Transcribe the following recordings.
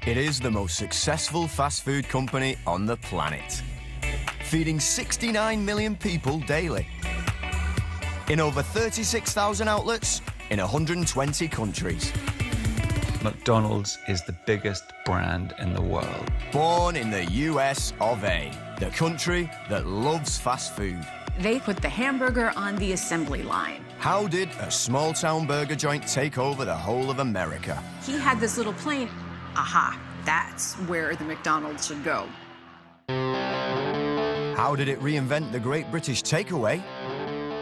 It is the most successful fast food company on the planet, feeding 69 million people daily. In over 36,000 outlets in 120 countries. McDonald's is the biggest brand in the world. Born in the US of A, the country that loves fast food. They put the hamburger on the assembly line. How did a small-town burger joint take over the whole of America? He had this little plane. Aha, that's where the McDonald's should go. How did it reinvent the great British takeaway?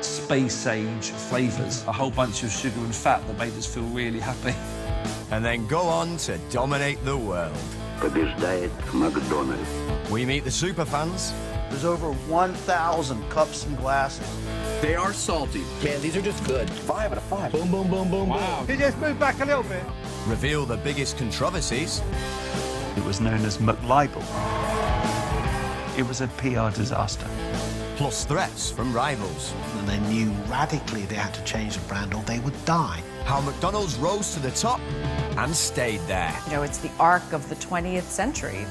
Space age flavours, a whole bunch of sugar and fat that made us feel really happy. And then go on to dominate the world. For this day at McDonald's. We meet the superfans. There's over 1,000 cups and glasses. They are salty. Man, these are just good. 5 out of 5. Boom, boom, boom, boom, wow. Boom. You just move back a little bit. Reveal the biggest controversies. It was known as McLibel. It was a PR disaster. Plus threats from rivals. And they knew radically they had to change the brand or they would die. How McDonald's rose to the top and stayed there. You know, it's the arc of the 20th century.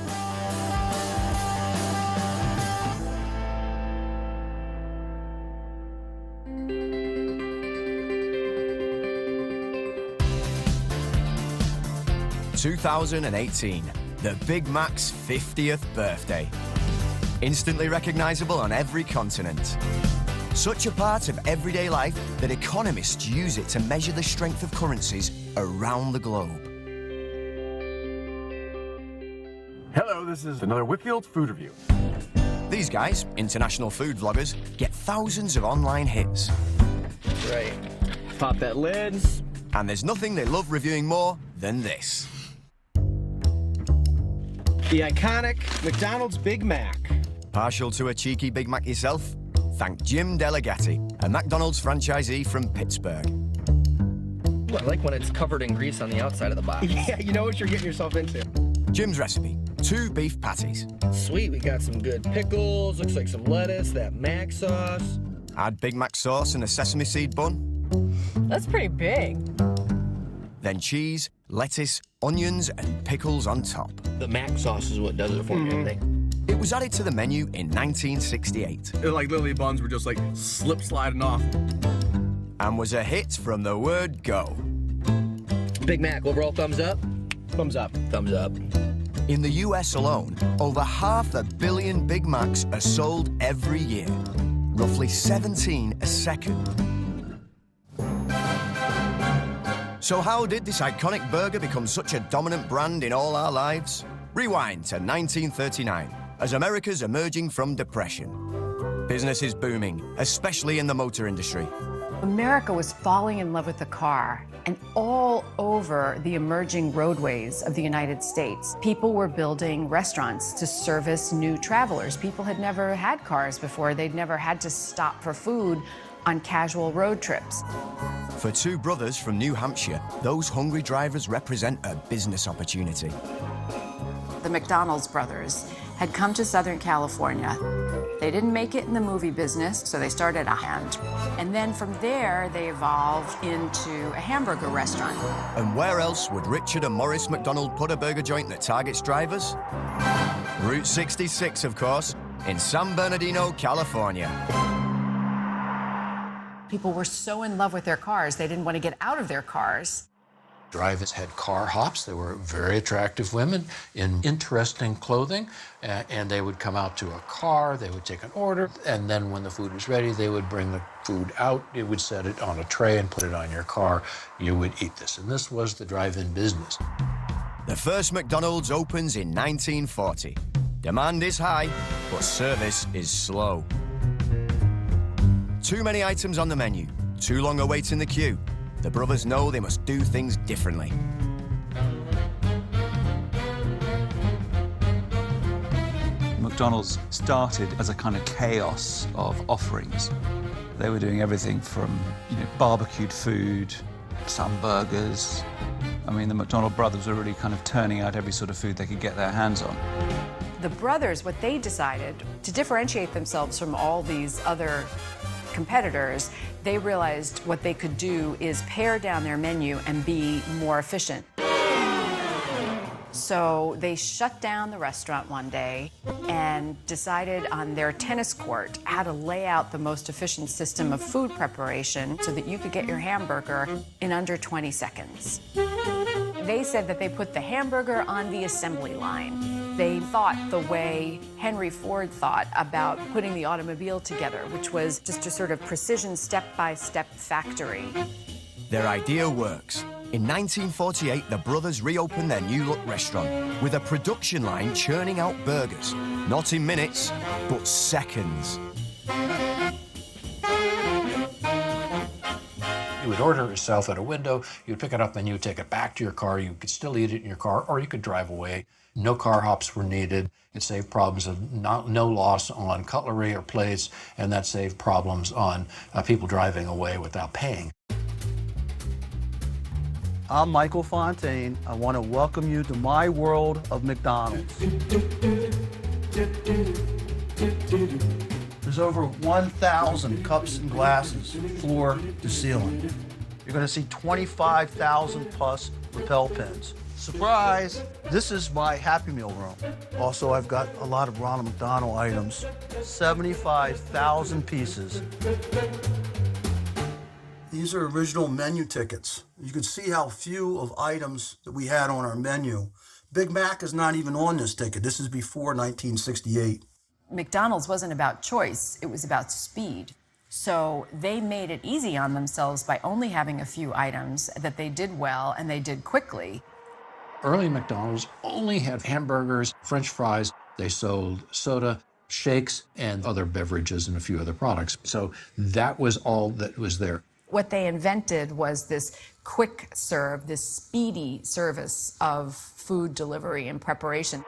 ...2018, the Big Mac's 50th birthday. Instantly recognizable on every continent. Such a part of everyday life that economists use it to measure the strength of currencies around the globe. Hello, this is another Whitfield Food Review. These guys, international food vloggers, get thousands of online hits. Right. Pop that lid. And there's nothing they love reviewing more than this. The iconic McDonald's Big Mac. Partial to a cheeky Big Mac yourself? Thank Jim Delegati, a McDonald's franchisee from Pittsburgh. Ooh, I like when it's covered in grease on the outside of the box. Yeah, you know what you're getting yourself into. Jim's recipe, 2 beef patties. Sweet, we got some good pickles, looks like some lettuce, that mac sauce. Add Big Mac sauce and a sesame seed bun. That's pretty big. Then cheese, lettuce, onions, and pickles on top. The mac sauce is what does it for me, I think. It was added to the menu in 1968. Like literally buns were just like slip sliding off. And was a hit from the word go. Big Mac, overall thumbs up? Thumbs up. Thumbs up. In the US alone, over 500 million Big Macs are sold every year. Roughly 17 a second. So how did this iconic burger become such a dominant brand in all our lives? Rewind to 1939, as America's emerging from depression. Business is booming, especially in the motor industry. America was falling in love with the car, and all over the emerging roadways of the United States, people were building restaurants to service new travelers. People had never had cars before. They'd never had to stop for food on casual road trips. For 2 brothers from New Hampshire, those hungry drivers represent a business opportunity. The McDonald's brothers had come to Southern California. They didn't make it in the movie business, so they started a hand. And then from there, they evolved into a hamburger restaurant. And where else would Richard and Maurice McDonald put a burger joint that targets drivers? Route 66, of course, in San Bernardino, California. People were so in love with their cars, they didn't want to get out of their cars. Drivers had car hops. They were very attractive women in interesting clothing, and they would come out to a car, they would take an order, and then when the food was ready, they would bring the food out. They would set it on a tray and put it on your car. You would eat this, and this was the drive-in business. The first McDonald's opens in 1940. Demand is high, but service is slow. Too many items on the menu, too long a wait in the queue. The brothers know they must do things differently. McDonald's started as a kind of chaos of offerings. They were doing everything from, barbecued food, some burgers. I mean, the McDonald brothers were really kind of turning out every sort of food they could get their hands on. The brothers, what they decided to differentiate themselves from all these other competitors, they realized what they could do is pare down their menu and be more efficient. So they shut down the restaurant one day and decided on their tennis court how to lay out the most efficient system of food preparation so that you could get your hamburger in under 20 seconds. They said that they put the hamburger on the assembly line. They thought the way Henry Ford thought about putting the automobile together, which was just a sort of precision step-by-step factory. Their idea works. In 1948, the brothers reopened their New Look restaurant with a production line churning out burgers, not in minutes, but seconds. You would order it yourself at a window, you'd pick it up, then you would take it back to your car. You could still eat it in your car, or you could drive away. No car hops were needed. It saved problems of no loss on cutlery or plates, and that saved problems on people driving away without paying. I'm Michael Fontaine. I want to welcome you to my world of McDonald's. There's over 1,000 cups and glasses, floor to ceiling. You're going to see 25,000 plus lapel pins. Surprise! This is my Happy Meal room. Also, I've got a lot of Ronald McDonald items, 75,000 pieces. These are original menu tickets. You can see how few of items that we had on our menu. Big Mac is not even on this ticket. This is before 1968. McDonald's wasn't about choice, it was about speed. So they made it easy on themselves by only having a few items that they did well and they did quickly. Early McDonald's only had hamburgers, French fries. They sold soda, shakes, and other beverages and a few other products. So that was all that was there. What they invented was this quick serve, this speedy service of food delivery and preparation.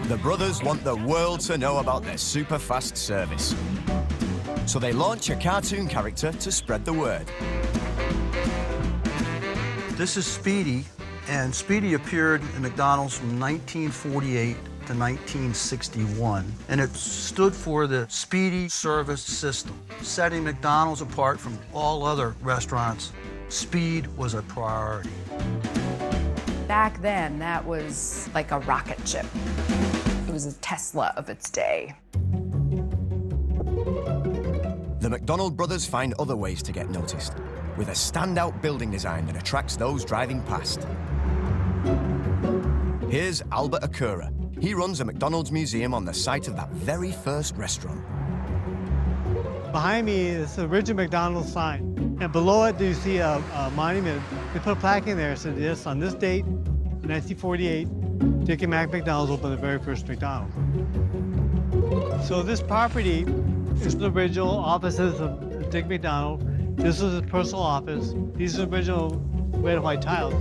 The brothers want the world to know about their super fast service. So they launch a cartoon character to spread the word. This is Speedy, and Speedy appeared in McDonald's from 1948 to 1961, and it stood for the Speedy Service System, setting McDonald's apart from all other restaurants. Speed was a priority. Back then, that was like a rocket ship. It was a Tesla of its day. The McDonald brothers find other ways to get noticed, with a standout building design that attracts those driving past. Here's Albert Akura. He runs a McDonald's museum on the site of that very first restaurant. Behind me is the original McDonald's sign, and below it you see a monument. They put a plaque in there that said, yes, on this date, 1948, Dick and Mac McDonald's opened the very first McDonald's. So this property is the original offices of Dick McDonald. This was his personal office. These are the original red and white tiles.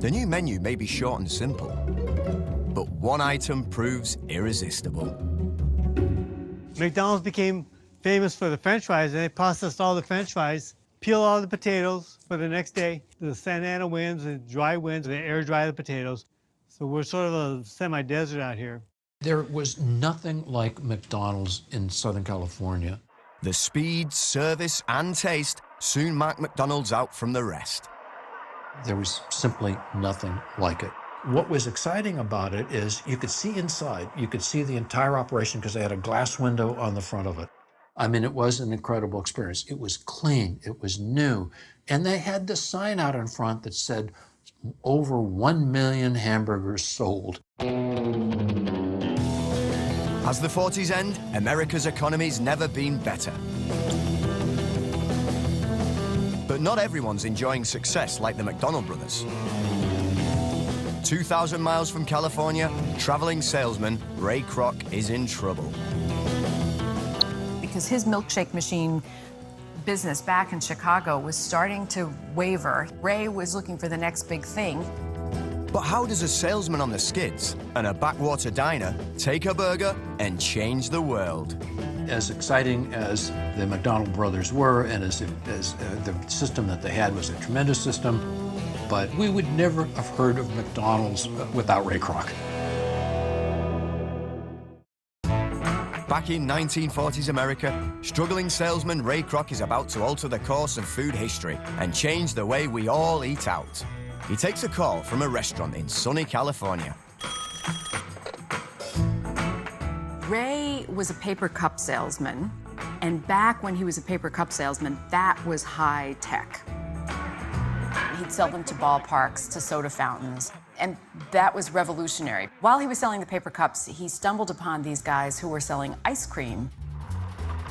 The new menu may be short and simple, but one item proves irresistible. McDonald's became famous for the French fries, and they processed all the French fries, peel all the potatoes for the next day. The Santa Ana winds, the dry winds, they air dry the potatoes. So we're sort of a semi-desert out here. There was nothing like McDonald's in Southern California. The speed, service, and taste soon marked McDonald's out from the rest. There was simply nothing like it. What was exciting about it is you could see inside. You could see the entire operation because they had a glass window on the front of it. I mean, it was an incredible experience. It was clean, it was new, and they had the sign out in front that said, over 1 million hamburgers sold. As the 40s end, America's economy's never been better. But not everyone's enjoying success like the McDonald brothers. 2,000 miles from California, traveling salesman Ray Kroc is in trouble. Because his milkshake machine business back in Chicago was starting to waver. Ray was looking for the next big thing. But how does a salesman on the skids and a backwater diner take a burger and change the world? As exciting as the McDonald brothers were, and as the system that they had was a tremendous system, but we would never have heard of McDonald's without Ray Kroc. Back in 1940s America, struggling salesman Ray Kroc is about to alter the course of food history and change the way we all eat out. He takes a call from a restaurant in sunny California. Ray was a paper cup salesman, and back when he was a paper cup salesman, that was high tech. He'd sell them to ballparks, to soda fountains, and that was revolutionary. While he was selling the paper cups, he stumbled upon these guys who were selling ice cream,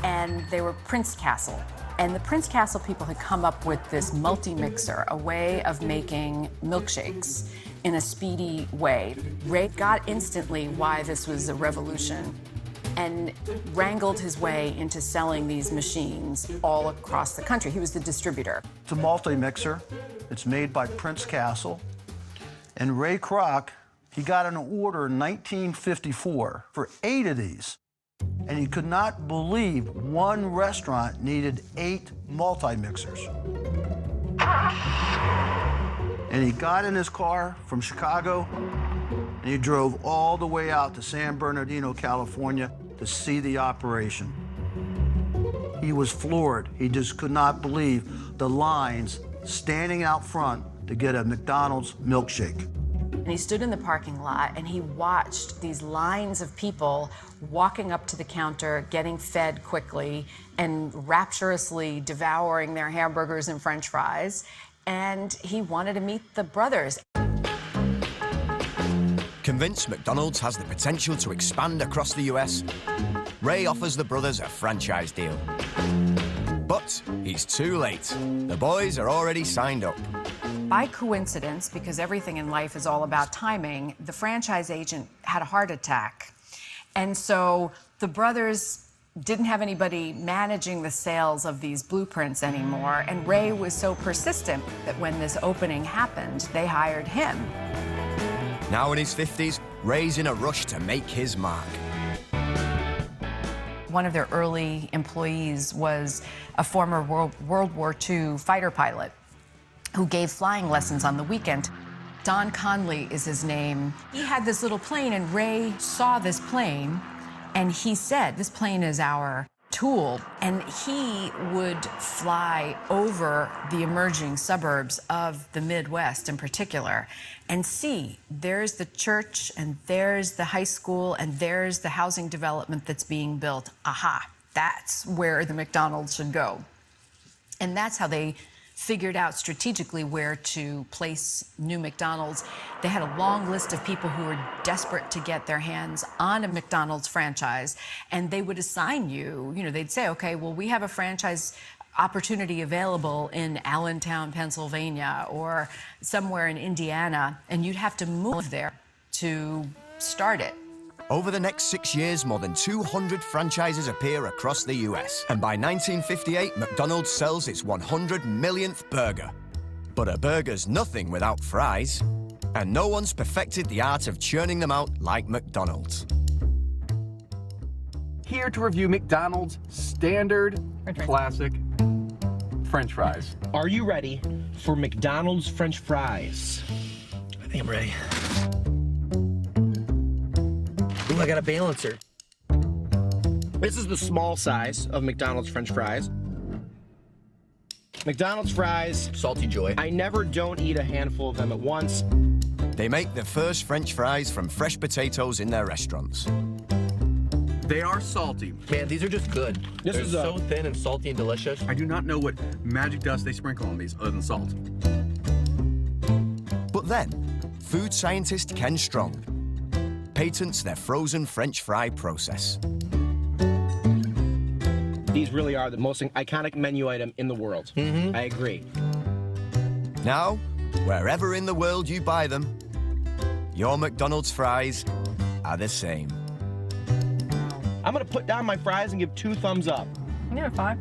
and they were Prince Castle. And the Prince Castle people had come up with this multi-mixer, a way of making milkshakes in a speedy way. Ray got instantly why this was a revolution and wrangled his way into selling these machines all across the country. He was the distributor. It's a multi-mixer. It's made by Prince Castle. And Ray Kroc, he got an order in 1954 for 8 of these. And he could not believe one restaurant needed 8 multi-mixers. And he got in his car from Chicago, and he drove all the way out to San Bernardino, California, to see the operation. He was floored. He just could not believe the lines standing out front to get a McDonald's milkshake. And he stood in the parking lot and he watched these lines of people walking up to the counter, getting fed quickly, and rapturously devouring their hamburgers and French fries. And he wanted to meet the brothers. Convinced McDonald's has the potential to expand across the US, Ray offers the brothers a franchise deal. But he's too late. The boys are already signed up. By coincidence, because everything in life is all about timing, the franchise agent had a heart attack. And so the brothers didn't have anybody managing the sales of these blueprints anymore. And Ray was so persistent that when this opening happened, they hired him. Now in his 50s, Ray's in a rush to make his mark. One of their early employees was a former World War II fighter pilot who gave flying lessons on the weekend. Don Conley is his name. He had this little plane, and Ray saw this plane, and he said, "This plane is our tool." And he would fly over the emerging suburbs of the Midwest in particular and see, there's the church, and there's the high school, and there's the housing development that's being built. Aha, that's where the McDonald's should go. And that's how they figured out strategically where to place new McDonald's. They had a long list of people who were desperate to get their hands on a McDonald's franchise, and they would assign you, they'd say, okay, well, we have a franchise opportunity available in Allentown, Pennsylvania, or somewhere in Indiana, and you'd have to move there to start it. Over the next 6 years, more than 200 franchises appear across the US. And by 1958, McDonald's sells its 100 millionth burger. But a burger's nothing without fries. And no one's perfected the art of churning them out like McDonald's. Here to review McDonald's standard, classic French fries. Are you ready for McDonald's French fries? I think I'm ready. Ooh, I got a balancer. This is the small size of McDonald's French fries. McDonald's fries, Salty Joy. I never don't eat a handful of them at once. They make the first French fries from fresh potatoes in their restaurants. They are salty. Man, these are just good. This is so thin and salty and delicious. I do not know what magic dust they sprinkle on these other than salt. But then, food scientist Ken Strong patents their frozen French fry process. These really are the most iconic menu item in the world. I agree. Now, wherever in the world you buy them, your McDonald's fries are the same. I'm gonna put down my fries and give 2 thumbs up. Yeah, 5.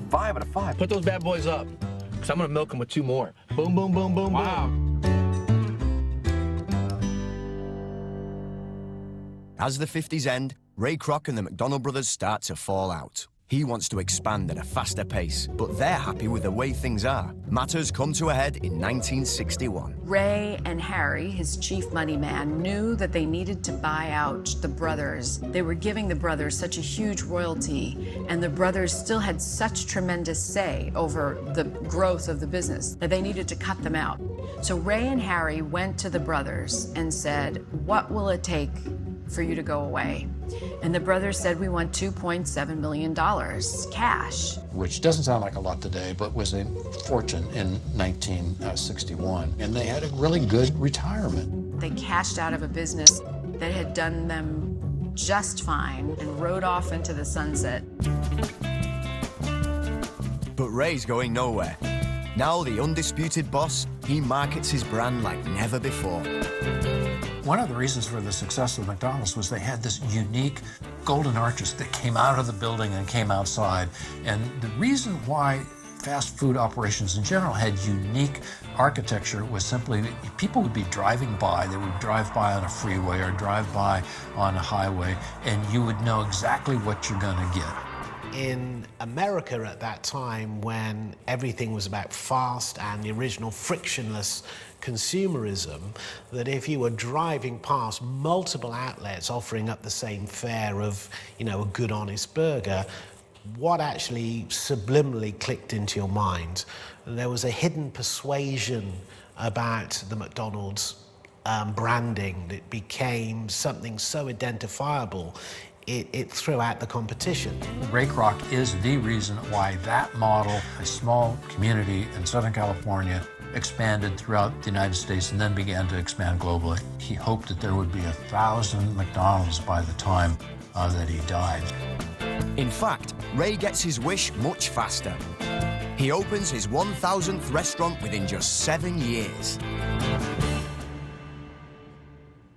5 out of 5. Put those bad boys up, because I'm going to milk them with 2 more. Boom, boom, boom, boom, boom. As the 50s end, Ray Kroc and the McDonald brothers start to fall out. He wants to expand at a faster pace, but they're happy with the way things are. Matters come to a head in 1961. Ray and Harry, his chief money man, knew that they needed to buy out the brothers. They were giving the brothers such a huge royalty, and the brothers still had such tremendous say over the growth of the business that they needed to cut them out. So Ray and Harry went to the brothers and said, "What will it take for you to go away?" And the brothers said, "We want $2.7 million cash." Which doesn't sound like a lot today, but was a fortune in 1961. And they had a really good retirement. They cashed out of a business that had done them just fine and rode off into the sunset. But Ray's going nowhere. Now the undisputed boss, he markets his brand like never before. One of the reasons for the success of McDonald's was they had this unique golden arches that came out of the building and came outside. And the reason why fast food operations in general had unique architecture was simply people would be driving by. They would drive by on a freeway or drive by on a highway, and you would know exactly what you're going to get. In America at that time, when everything was about fast and the original frictionless consumerism, that if you were driving past multiple outlets offering up the same fare of, you know, a good honest burger, what actually subliminally clicked into your mind? There was a hidden persuasion about the McDonald's branding that became something so identifiable it threw out the competition. Ray Kroc is the reason why that model, a small community in Southern California, expanded throughout the United States and then began to expand globally. He hoped that there would be 1,000 McDonald's by the time that he died. In fact, Ray gets his wish much faster. He opens his 1,000th restaurant within just 7 years.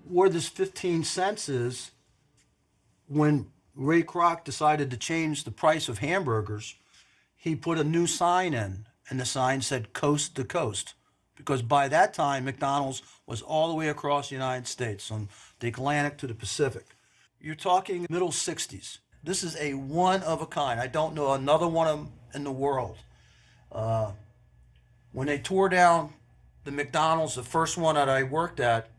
Where this 15 cents is, when Ray Kroc decided to change the price of hamburgers, he put a new sign in, and the sign said coast to coast, because by that time, McDonald's was all the way across the United States, from the Atlantic to the Pacific. You're talking middle 60s. This is a one of a kind. I don't know another one of them in the world. When they tore down the McDonald's, the first one that I worked at,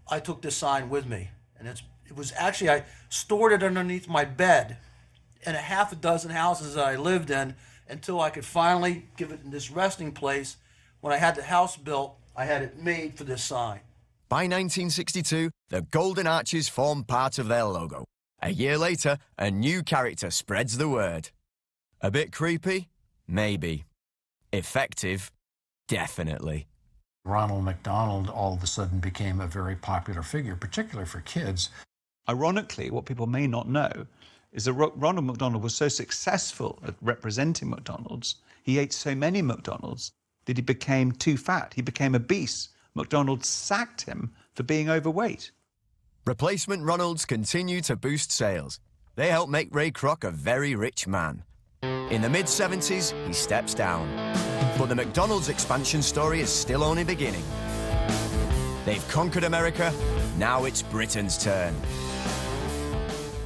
I took this sign with me, and it was actually, I stored it underneath my bed in a half a dozen houses that I lived in until I could finally give it this resting place. When I had the house built, I had it made for this sign. By 1962, the Golden Arches form part of their logo. A year later, a new character spreads the word. A bit creepy? Maybe. Effective? Definitely. Ronald McDonald all of a sudden became a very popular figure, particularly for kids. Ironically, what people may not know is that Ronald McDonald was so successful at representing McDonald's, he ate so many McDonald's that he became too fat. He became obese. McDonald's sacked him for being overweight. Replacement Ronalds continue to boost sales. They help make Ray Kroc a very rich man. In the mid-70s, he steps down. But the McDonald's expansion story is still only beginning. They've conquered America, now it's Britain's turn.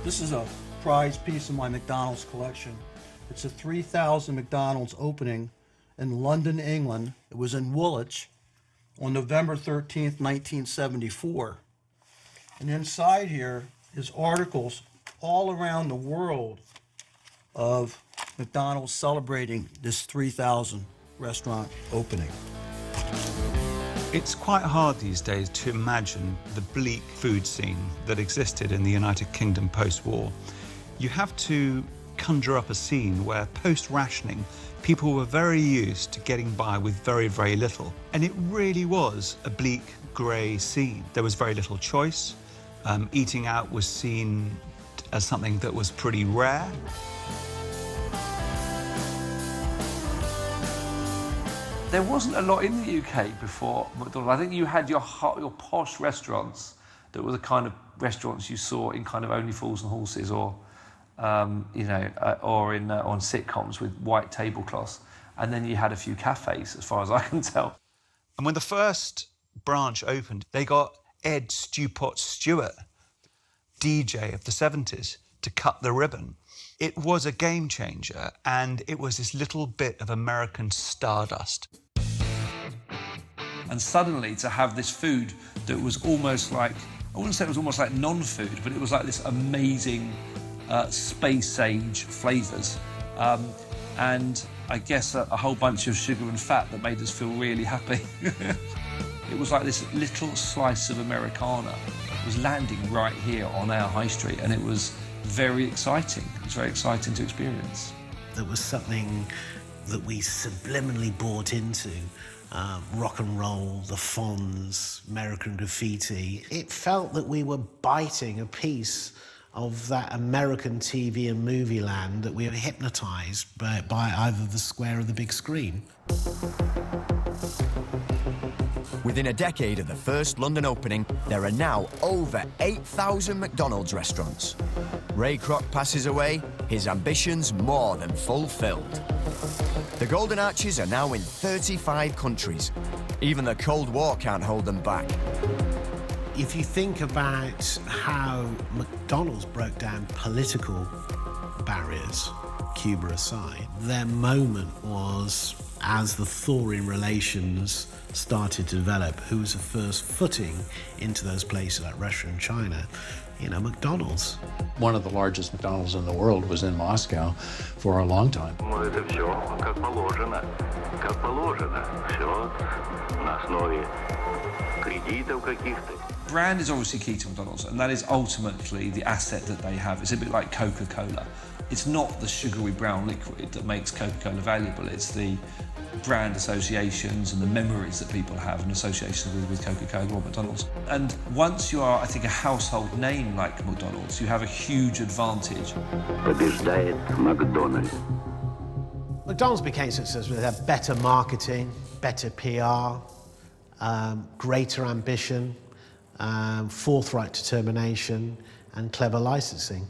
This is a prized piece of my McDonald's collection. It's a 3,000 McDonald's opening in London, England. It was in Woolwich on November 13th, 1974. And inside here is articles all around the world of McDonald's celebrating this 3,000 restaurant opening. It's quite hard these days to imagine the bleak food scene that existed in the United Kingdom post-war. You have to conjure up a scene where post-rationing, people were very used to getting by with very, very little. And it really was a bleak, grey scene. There was very little choice. Eating out was seen as something that was pretty rare. There wasn't a lot in the UK before McDonald's. I think you had your posh restaurants that were the kind of restaurants you saw in kind of Only Fools and Horses, or or in on sitcoms with white tablecloths. And then you had a few cafes, as far as I can tell. And when the first branch opened, they got Ed Stewpot Stewart, DJ of the 70s, to cut the ribbon. It was a game changer, and it was this little bit of American stardust. And suddenly to have this food that was almost like, I wouldn't say it was almost like non-food, but it was like this amazing space-age flavours. And I guess a whole bunch of sugar and fat that made us feel really happy. It was like this little slice of Americana was landing right here on our high street, and it was very exciting. It was very exciting to experience. There was something that we subliminally bought into. Rock and roll, the Fonz, American Graffiti. It felt that we were biting a piece of that American TV and movie land that we were hypnotised by either the square or the big screen. Within a decade of the first London opening, there are now over 8,000 McDonald's restaurants. Ray Kroc passes away, his ambitions more than fulfilled. The Golden Arches are now in 35 countries. Even the Cold War can't hold them back. If you think about how McDonald's broke down political barriers, Cuba aside, their moment was as the thawing relations started to develop, who was the first footing into those places like Russia and China? You know, McDonald's. One of the largest McDonald's in the world was in Moscow for a long time. Brand is obviously key to McDonald's, and that is ultimately the asset that they have. It's a bit like Coca-Cola. It's not the sugary brown liquid that makes Coca-Cola valuable, it's the brand associations and the memories that people have and associations with Coca-Cola or McDonald's. And once you are, I think, a household name like McDonald's, you have a huge advantage. Побеждает Макдональдс. McDonald's became successful. They had better marketing, better PR, greater ambition, forthright determination, and clever licensing.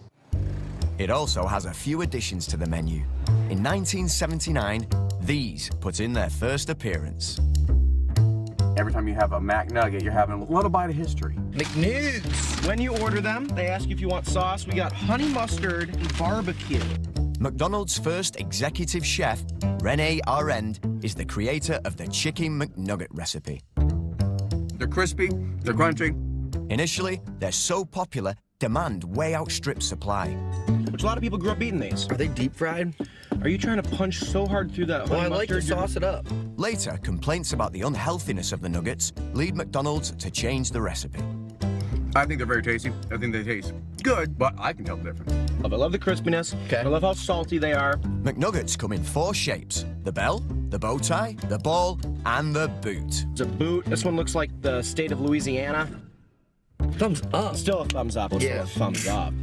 It also has a few additions to the menu. In 1979, these put in their first appearance. Every time you have a Mac Nugget, you're having a little bite of history. McNuggets. When you order them, they ask you if you want sauce. We got honey mustard and barbecue. McDonald's first executive chef, Rene Arend, is the creator of the Chicken McNugget recipe. They're crispy, they're crunchy. Initially, they're so popular, demand way outstrips supply. Which a lot of people grew up eating these. Are they deep fried? Are you trying to punch so hard through that honey mustard? I like to sauce it up. Later, complaints about the unhealthiness of the nuggets lead McDonald's to change the recipe. I think they're very tasty. I think they taste good, but I can tell the difference. I love the crispiness. Okay. I love how salty they are. McNuggets come in 4 shapes: the bell, the bow tie, the ball, and the boot. It's a boot. This one looks like the state of Louisiana. Thumbs up. Still a thumbs up. Let's go thumbs up.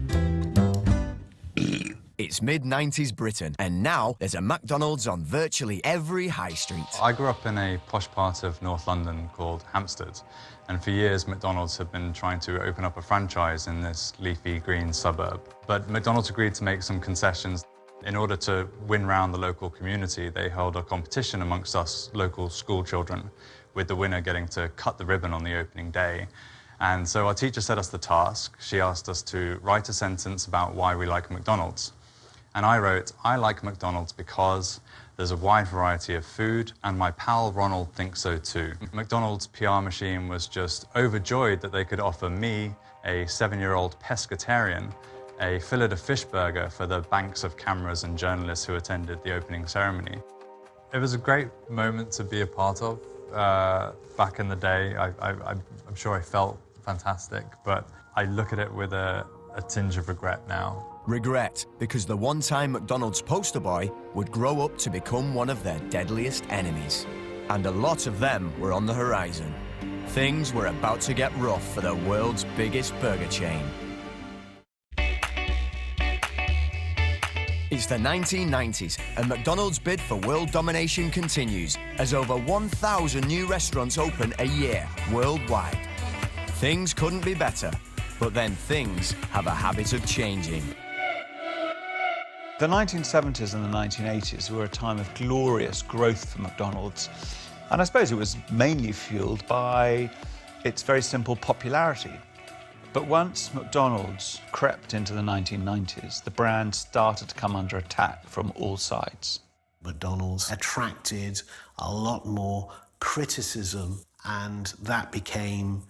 It's mid-90s Britain, and now there's a McDonald's on virtually every high street. I grew up in a posh part of North London called Hampstead, and for years McDonald's had been trying to open up a franchise in this leafy green suburb. But McDonald's agreed to make some concessions. In order to win round the local community, they held a competition amongst us local school children, with the winner getting to cut the ribbon on the opening day. And so our teacher set us the task. She asked us to write a sentence about why we like McDonald's. And I wrote, I like McDonald's because there's a wide variety of food, and my pal Ronald thinks so too. McDonald's PR machine was just overjoyed that they could offer me, a 7-year-old pescatarian, a fillet of fish burger for the banks of cameras and journalists who attended the opening ceremony. It was a great moment to be a part of. Back in the day, I'm sure I felt fantastic, but I look at it with a tinge of regret now. Regret, because the one-time McDonald's poster boy would grow up to become one of their deadliest enemies. And a lot of them were on the horizon. Things were about to get rough for the world's biggest burger chain. It's the 1990s, and McDonald's bid for world domination continues as over 1,000 new restaurants open a year worldwide. Things couldn't be better, but then things have a habit of changing. The 1970s and the 1980s were a time of glorious growth for McDonald's, and I suppose it was mainly fueled by its very simple popularity. But once McDonald's crept into the 1990s, the brand started to come under attack from all sides. McDonald's attracted a lot more criticism, and that became,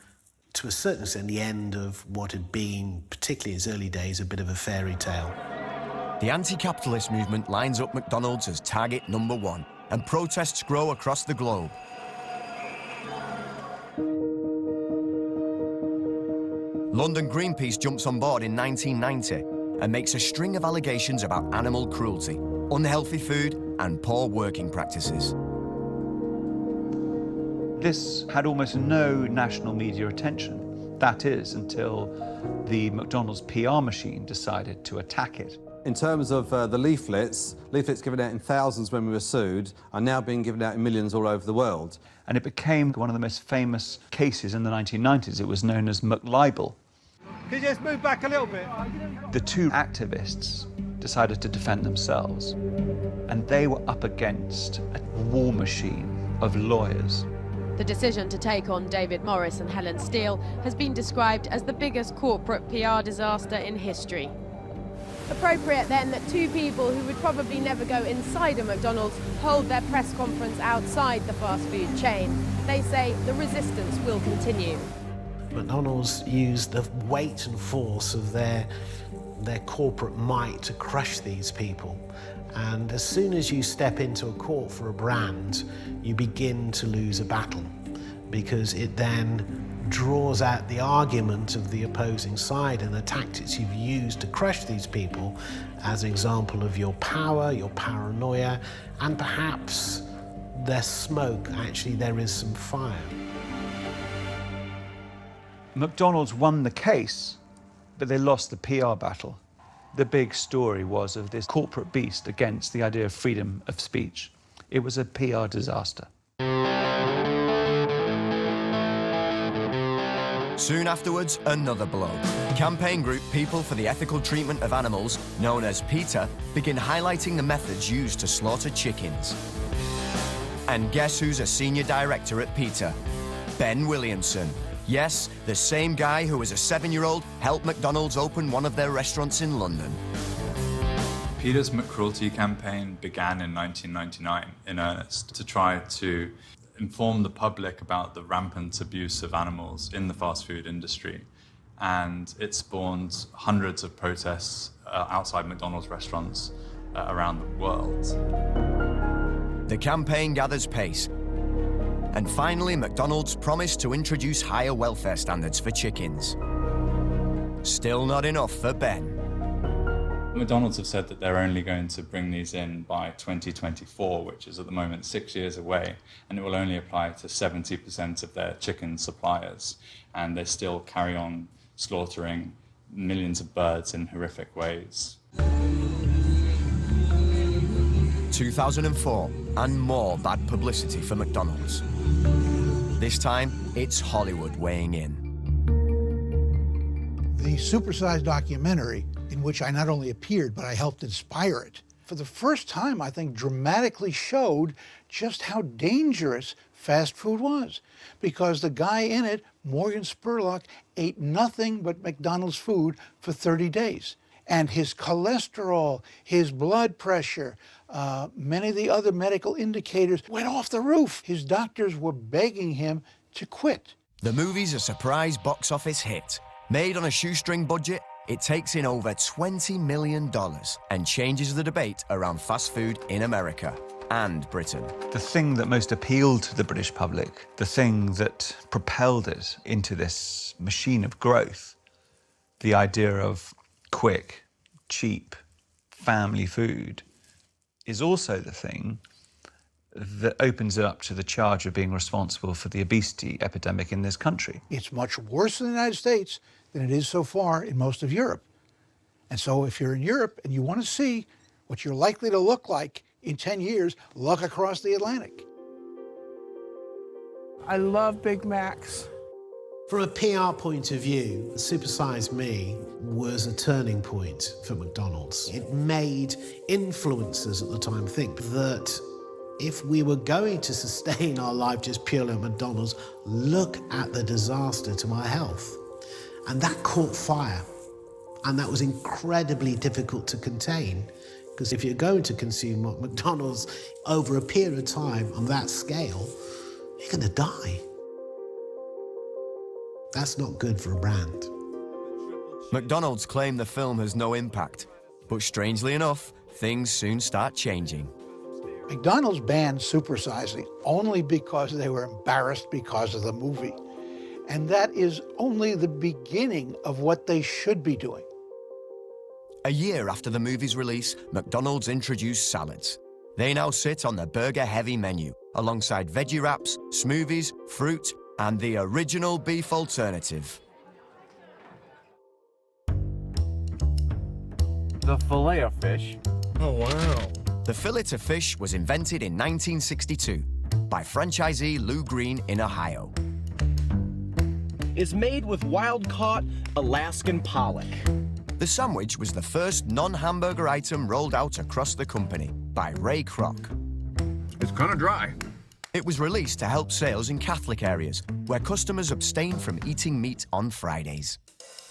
to a certain extent, the end of what had been, particularly in its early days, a bit of a fairy tale. The anti-capitalist movement lines up McDonald's as target #1, and protests grow across the globe. London Greenpeace jumps on board in 1990 and makes a string of allegations about animal cruelty, unhealthy food, and poor working practices. This had almost no national media attention. That is, until the McDonald's PR machine decided to attack it. In terms of the leaflets given out in thousands when we were sued are now being given out in millions all over the world. And it became one of the most famous cases in the 1990s. It was known as McLibel. Could you just move back a little bit? The two activists decided to defend themselves, and they were up against a war machine of lawyers. The decision to take on David Morris and Helen Steele has been described as the biggest corporate PR disaster in history. Appropriate then that two people who would probably never go inside a McDonald's hold their press conference outside the fast food chain. They say the resistance will continue. McDonald's used the weight and force of their corporate might to crush these people. And as soon as you step into a court for a brand, you begin to lose a battle, because it then draws out the argument of the opposing side and the tactics you've used to crush these people as an example of your power, your paranoia, and perhaps there's smoke. Actually, there is some fire. McDonald's won the case, but they lost the PR battle. The big story was of this corporate beast against the idea of freedom of speech. It was a PR disaster. Soon afterwards, another blow. Campaign group People for the Ethical Treatment of Animals, known as PETA, begin highlighting the methods used to slaughter chickens. And guess who's a senior director at PETA? Ben Williamson. Yes, the same guy who, as a 7-year-old, helped McDonald's open one of their restaurants in London. PETA's McCruelty campaign began in 1999 in earnest to try to inform the public about the rampant abuse of animals in the fast food industry. And it spawned hundreds of protests outside McDonald's restaurants around the world. The campaign gathers pace. And finally, McDonald's promised to introduce higher welfare standards for chickens. Still not enough for Ben. McDonald's have said that they're only going to bring these in by 2024, which is at the moment 6 years away, and it will only apply to 70% of their chicken suppliers. And they still carry on slaughtering millions of birds in horrific ways. 2004, and more bad publicity for McDonald's. This time, it's Hollywood weighing in. The supersized documentary, in which I not only appeared, but I helped inspire it, for the first time, I think, dramatically showed just how dangerous fast food was. Because the guy in it, Morgan Spurlock, ate nothing but McDonald's food for 30 days. And his cholesterol, his blood pressure, many of the other medical indicators went off the roof. His doctors were begging him to quit. The movie's a surprise box office hit. Made on a shoestring budget, it takes in over $20 million and changes the debate around fast food in America and Britain. The thing that most appealed to the British public, the thing that propelled it into this machine of growth, the idea of quick, cheap, family food, is also the thing that opens it up to the charge of being responsible for the obesity epidemic in this country. It's much worse in the United States than it is so far in most of Europe. And so if you're in Europe and you want to see what you're likely to look like in 10 years, look across the Atlantic. I love Big Macs. From a PR point of view, Supersize Me was a turning point for McDonald's. It made influencers at the time think that if we were going to sustain our life just purely at McDonald's, look at the disaster to my health. And that caught fire. And that was incredibly difficult to contain, because if you're going to consume McDonald's over a period of time on that scale, you're going to die. That's not good for a brand. McDonald's claim the film has no impact, but strangely enough, things soon start changing. McDonald's banned supersizing only because they were embarrassed because of the movie. And that is only the beginning of what they should be doing. A year after the movie's release, McDonald's introduced salads. They now sit on the burger-heavy menu, alongside veggie wraps, smoothies, fruit, and the original beef alternative. The fillet of fish. Oh, wow. The fillet of fish was invented in 1962 by franchisee Lou Green in Ohio. It's made with wild-caught Alaskan pollock. The sandwich was the first non-hamburger item rolled out across the company by Ray Kroc. It's kind of dry. It was released to help sales in Catholic areas, where customers abstain from eating meat on Fridays.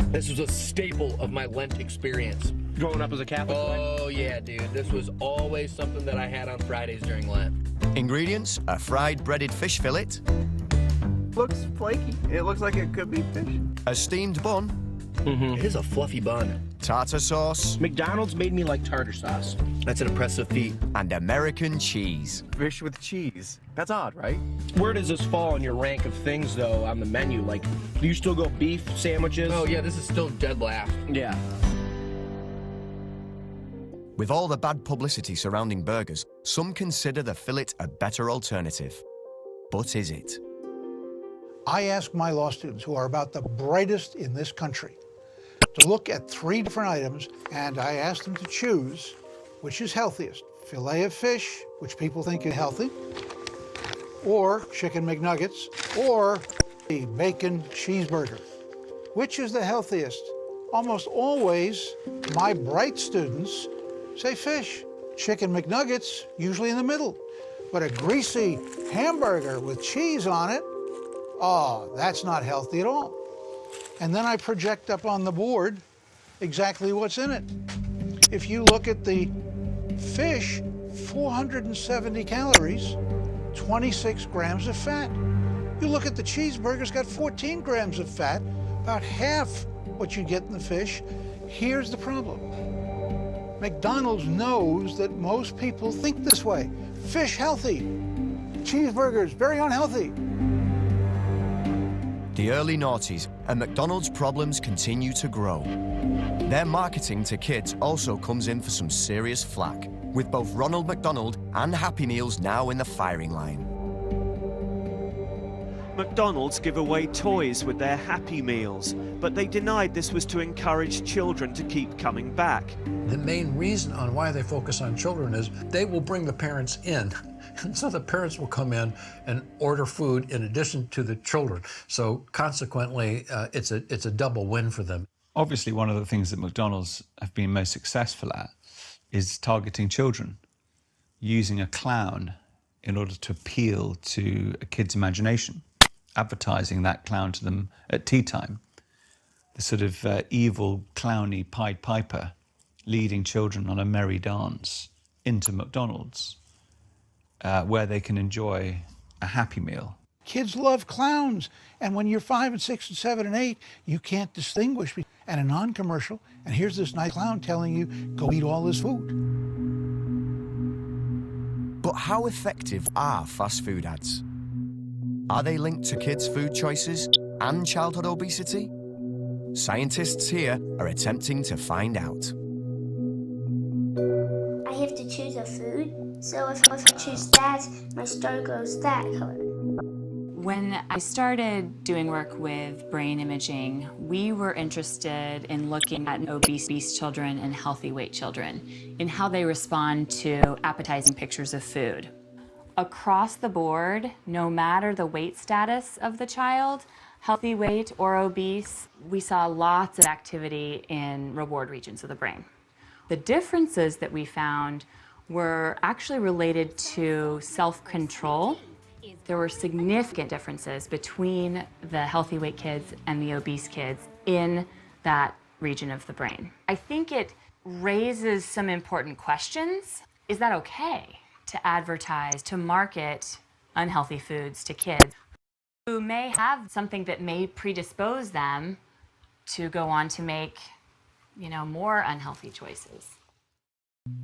This was a staple of my Lent experience. Growing up as a Catholic? Oh, yeah, dude. This was always something that I had on Fridays during Lent. Ingredients: a fried breaded fish fillet, Looks flaky. It looks like it could be fish. a steamed bun, It is a fluffy bun. tartar sauce, McDonald's made me like tartar sauce. That's an impressive feat. and American cheese. Fish with cheese. That's odd, right? Where does this fall in your rank of things, though, on the menu? Like, do you still go beef sandwiches? Oh, yeah, this is still dead last. Yeah. With all the bad publicity surrounding burgers, some consider the fillet a better alternative. But is it? I ask my law students, who are about the brightest in this country, to look at 3 different items, and I ask them to choose which is healthiest. Filet of fish, which people think is healthy, or chicken McNuggets, or the bacon cheeseburger. Which is the healthiest? Almost always, my bright students say fish. Chicken McNuggets, usually in the middle. But a greasy hamburger with cheese on it, oh, that's not healthy at all. And then I project up on the board exactly what's in it. If you look at the fish, 470 calories, 26 grams of fat. You look at the cheeseburger, it's got 14 grams of fat, about half what you get in the fish. Here's the problem. McDonald's knows that most people think this way. Fish healthy, cheeseburgers very unhealthy. The early noughties and McDonald's problems continue to grow. Their marketing to kids also comes in for some serious flack, with both Ronald McDonald and Happy Meals now in the firing line. McDonald's give away toys with their Happy Meals, but they denied this was to encourage children to keep coming back. The main reason on why they focus on children is they will bring the parents in. And so the parents will come in and order food in addition to the children. So consequently, it's a double win for them. Obviously, one of the things that McDonald's have been most successful at is targeting children, using a clown in order to appeal to a kid's imagination, advertising that clown to them at tea time. The sort of evil, clowny Pied Piper leading children on a merry dance into McDonald's, where they can enjoy a Happy Meal. Kids love clowns, and when you're 5 and 6 and 7 and 8, you can't distinguish. And a non-commercial, and here's this nice clown telling you, go eat all this food. But how effective are fast food ads? Are they linked to kids' food choices and childhood obesity? Scientists here are attempting to find out. I have to choose a food, so if I choose that, my star goes that color. When I started doing work with brain imaging, we were interested in looking at obese children and healthy weight children, in how they respond to appetizing pictures of food. Across the board, no matter the weight status of the child, healthy weight or obese, we saw lots of activity in reward regions of the brain. The differences that we found were actually related to self-control. There were significant differences between the healthy weight kids and the obese kids. in that region of the brain. I think it raises some important questions. Is that okay to advertise, to market unhealthy foods to kids who may have something that may predispose them to go on to make, more unhealthy choices?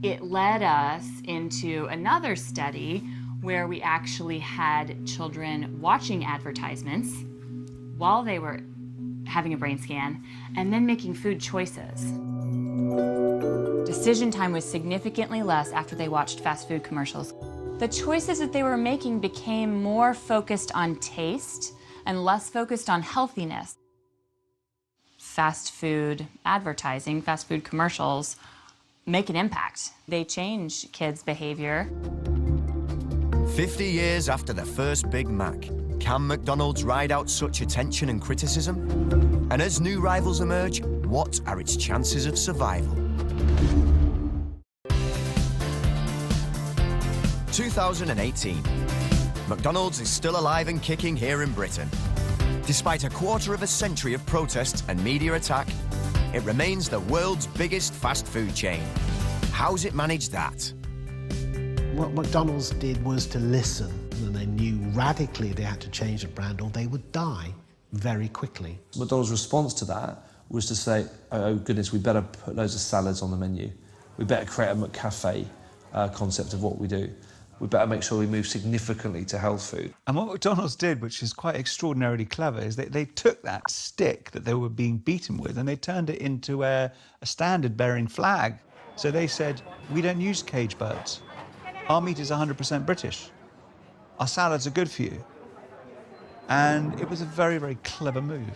It led us into another study where we actually had children watching advertisements while they were having a brain scan and then making food choices. Decision time was significantly less after they watched fast food commercials. The choices that they were making became more focused on taste and less focused on healthiness. Fast food advertising, fast food commercials make an impact. They change kids' behavior. 50 years after the first Big Mac, can McDonald's ride out such attention and criticism? And as new rivals emerge, what are its chances of survival? 2018. McDonald's is still alive and kicking here in Britain. Despite a quarter of a century of protests and media attack, it remains the world's biggest fast food chain. How's it managed that? What McDonald's did was to listen, and they knew radically they had to change the brand or they would die very quickly. McDonald's response to that was to say, oh goodness, we better put loads of salads on the menu. We better create a McCafe concept of what we do. We better make sure we move significantly to health food. And what McDonald's did, which is quite extraordinarily clever, is they took that stick that they were being beaten with and they turned it into a standard-bearing flag. So they said, we don't use cage birds. Our meat is 100% British. Our salads are good for you. And it was a very, very clever move.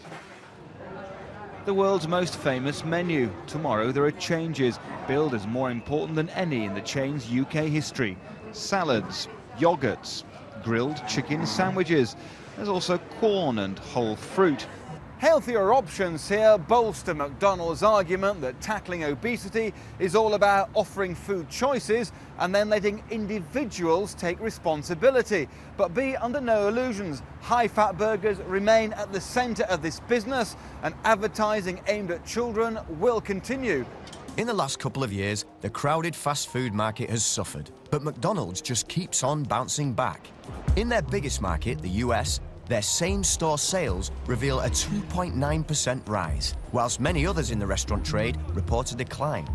The world's most famous menu. Tomorrow there are changes, billed as more important than any in the chain's UK history. Salads, yogurts, grilled chicken sandwiches. There's also corn and whole fruit. Healthier options here bolster McDonald's argument that tackling obesity is all about offering food choices and then letting individuals take responsibility. But be under no illusions, high-fat burgers remain at the centre of this business, and advertising aimed at children will continue. In the last couple of years, the crowded fast food market has suffered, but McDonald's just keeps on bouncing back. In their biggest market, the US, their same-store sales reveal a 2.9% rise, whilst many others in the restaurant trade report a decline.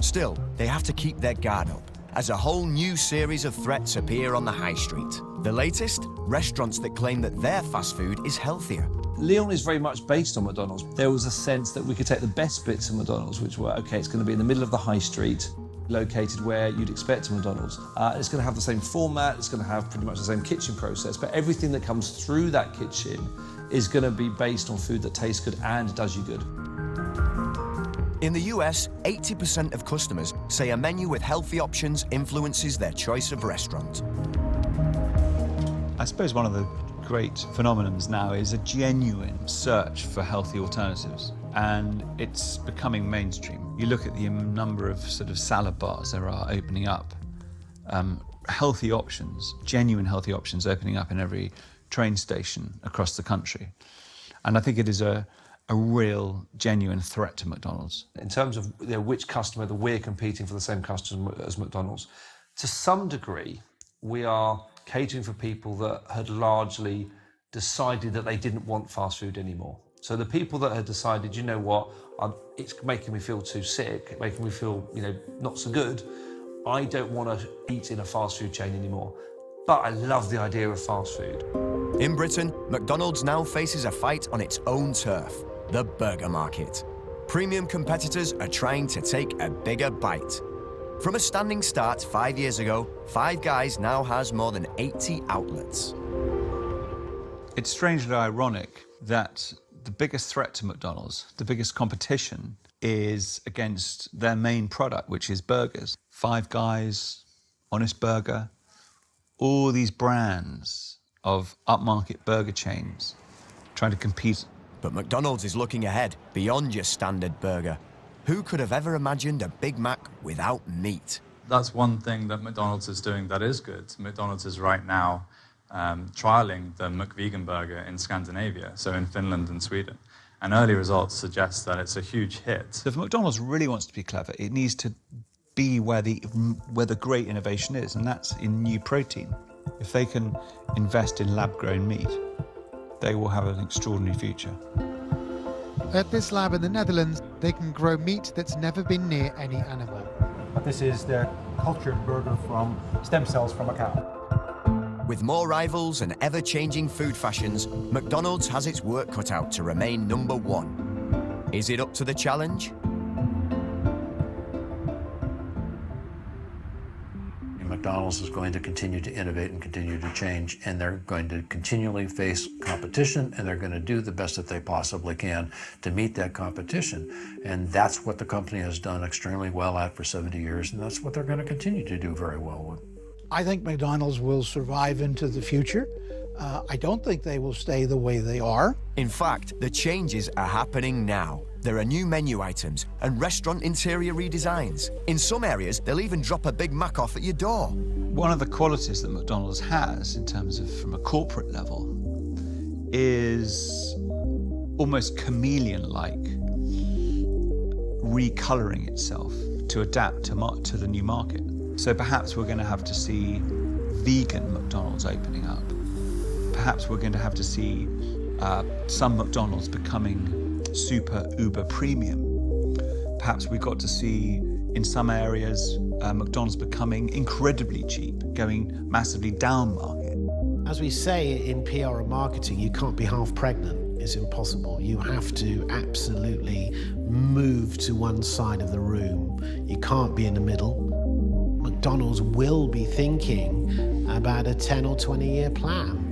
Still, they have to keep their guard up, as a whole new series of threats appear on the high street. The latest? Restaurants that claim that their fast food is healthier. Lyon is very much based on McDonald's. There was a sense that we could take the best bits of McDonald's, which were, okay, it's going to be in the middle of the high street, located where you'd expect a McDonald's. It's going to have the same format, it's going to have pretty much the same kitchen process, but everything that comes through that kitchen is going to be based on food that tastes good and does you good. In the US, 80% of customers say a menu with healthy options influences their choice of restaurant. I suppose one of the great phenomenons now is a genuine search for healthy alternatives, and it's becoming mainstream. You look at the number of sort of salad bars there are opening up, healthy options, genuine healthy options opening up in every train station across the country. And I think it is a real, genuine threat to McDonald's. In terms of which customer that we're competing for the same customer as McDonald's, to some degree, we are catering for people that had largely decided that they didn't want fast food anymore. So the people that had decided, you know what, it's making me feel too sick, making me feel, not so good, I don't want to eat in a fast food chain anymore. But I love the idea of fast food. In Britain, McDonald's now faces a fight on its own turf, the burger market. Premium competitors are trying to take a bigger bite. From a standing start 5 years ago, Five Guys now has more than 80 outlets. It's strangely ironic that the biggest threat to McDonald's, the biggest competition, is against their main product, which is burgers. Five Guys, Honest Burger, all these brands of upmarket burger chains trying to compete. But McDonald's is looking ahead, beyond your standard burger. Who could have ever imagined a Big Mac without meat? That's one thing that McDonald's is doing that is good. McDonald's is right now trialing the McVegan burger in Scandinavia, so in Finland and Sweden. And early results suggest that it's a huge hit. So if McDonald's really wants to be clever, it needs to be where the great innovation is, and that's in new protein. If they can invest in lab-grown meat, they will have an extraordinary future. At this lab in the Netherlands, they can grow meat that's never been near any animal. This is the cultured burger from stem cells from a cow. With more rivals and ever-changing food fashions, McDonald's has its work cut out to remain #1. Is it up to the challenge? McDonald's is going to continue to innovate and continue to change, and they're going to continually face competition, and they're going to do the best that they possibly can to meet that competition. And that's what the company has done extremely well at for 70 years, and that's what they're going to continue to do very well with. I think McDonald's will survive into the future. I don't think they will stay the way they are. In fact, the changes are happening now. There are new menu items and restaurant interior redesigns. In some areas, they'll even drop a Big Mac off at your door. One of the qualities that McDonald's has, in terms of from a corporate level, is almost chameleon-like recoloring itself to adapt to the new market. So perhaps we're going to have to see vegan McDonald's opening up. Perhaps we're going to have to see some McDonald's becoming super uber premium. Perhaps we've got to see in some areas McDonald's becoming incredibly cheap, going massively down market. As we say in PR and marketing, you can't be half pregnant. It's impossible. You have to absolutely move to one side of the room. You can't be in the middle. McDonald's will be thinking about a 10 or 20-year plan.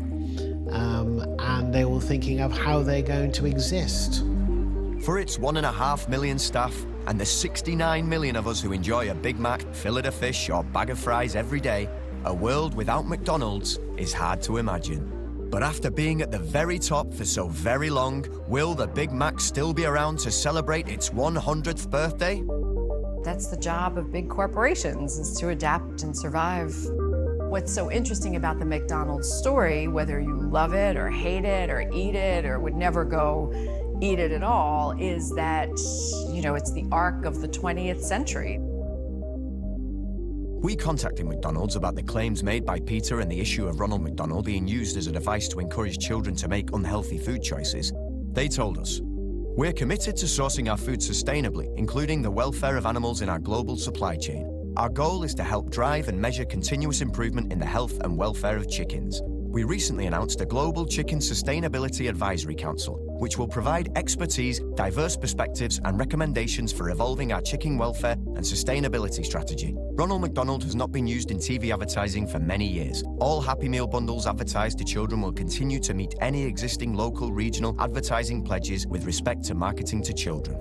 And they were thinking of how they're going to exist. For its 1.5 million staff and the 69 million of us who enjoy a Big Mac, fillet of fish or bag of fries every day, a world without McDonald's is hard to imagine. But after being at the very top for so very long, will the Big Mac still be around to celebrate its 100th birthday? That's the job of big corporations, is to adapt and survive. What's so interesting about the McDonald's story, whether you love it or hate it or eat it or would never go eat it at all, is that, it's the arc of the 20th century. We contacted McDonald's about the claims made by Peter and the issue of Ronald McDonald being used as a device to encourage children to make unhealthy food choices. They told us, "We're committed to sourcing our food sustainably, including the welfare of animals in our global supply chain. Our goal is to help drive and measure continuous improvement in the health and welfare of chickens. We recently announced a Global Chicken Sustainability Advisory Council, which will provide expertise, diverse perspectives, and recommendations for evolving our chicken welfare and sustainability strategy. Ronald McDonald has not been used in TV advertising for many years. All Happy Meal bundles advertised to children will continue to meet any existing local regional advertising pledges with respect to marketing to children."